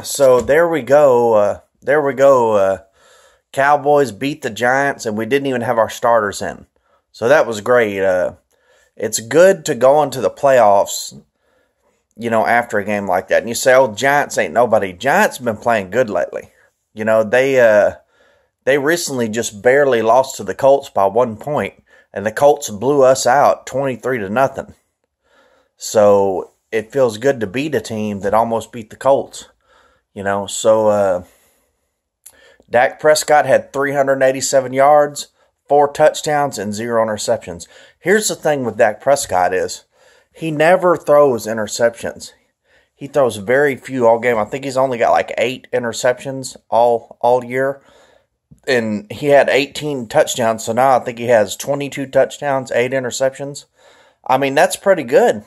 So there we go. Cowboys beat the Giants, and we didn't even have our starters in. So that was great. It's good to go into the playoffs, after a game like that. And you say, oh, Giants ain't nobody. Giants have been playing good lately. They recently just barely lost to the Colts by 1 point, and the Colts blew us out 23-0. So it feels good to beat a team that almost beat the Colts. So Dak Prescott had 387 yards, 4 touchdowns, and 0 interceptions. Here's the thing with Dak Prescott is he never throws interceptions. He throws very few all game. I think he's only got like 8 interceptions all year. And he had 18 touchdowns, so now I think he has 22 touchdowns, 8 interceptions. I mean, that's pretty good,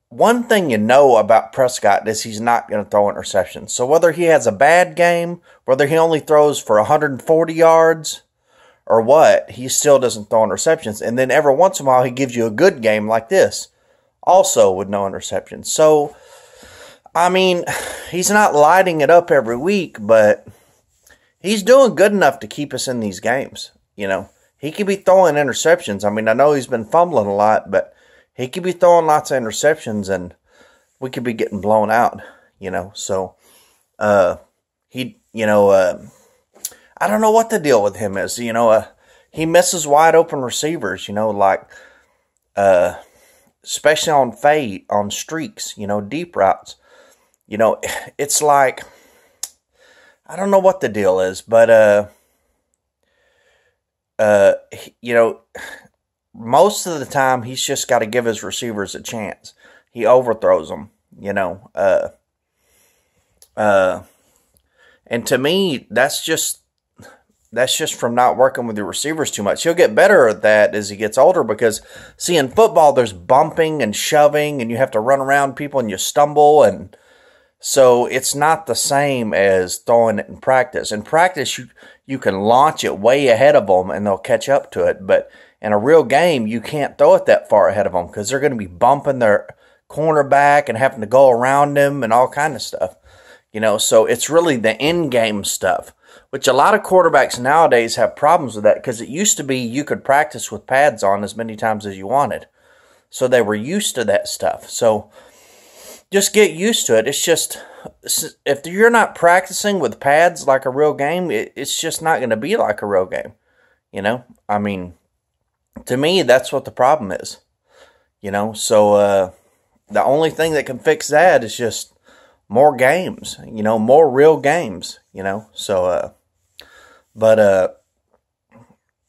one thing about Prescott is he's not going to throw interceptions. So whether he has a bad game, whether he only throws for 140 yards or what, he still doesn't throw interceptions. And then every once in a while he gives you a good game like this, also with no interceptions. So, he's not lighting it up every week, but he's doing good enough to keep us in these games. He could be throwing interceptions. I know he's been fumbling a lot, but he could be throwing lots of interceptions, and we could be getting blown out, So, I don't know what the deal with him is. He misses wide open receivers, especially on streaks, deep routes. It's like, I don't know what the deal is, but, most of the time, he's just got to give his receivers a chance. He overthrows them, and to me, that's just from not working with your receivers too much. He'll get better at that as he gets older because, see, in football, there's bumping and shoving, and you have to run around people and you stumble, and so it's not the same as throwing it in practice. In practice, you can launch it way ahead of them, and they'll catch up to it, but in a real game, you can't throw it that far ahead of them because they're going to be bumping their cornerback and having to go around them and all kind of stuff. So it's really the in-game stuff, which a lot of quarterbacks nowadays have problems with that because it used to be you could practice with pads on as many times as you wanted. So they were used to that stuff. So just get used to it. It's just, if you're not practicing with pads like a real game, it's just not going to be like a real game. To me, that's what the problem is, so the only thing that can fix that is just more games, more real games, so,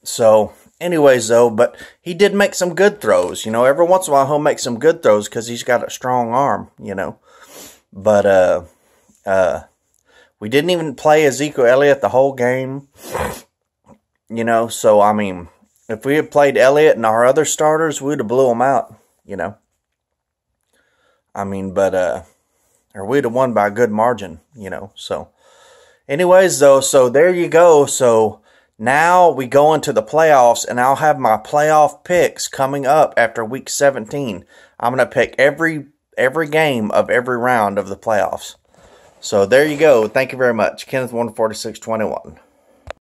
so anyways, though, but he did make some good throws, every once in a while he'll make some good throws because he's got a strong arm, but, we didn't even play Ezekiel Elliott the whole game, so, if we had played Elliott and our other starters, we would have blew them out, or we'd have won by a good margin, so. Anyways, though, so there you go. So now we go into the playoffs, and I'll have my playoff picks coming up after week 17. I'm going to pick every game of every round of the playoffs. So there you go. Thank you very much. Kenneth 14621.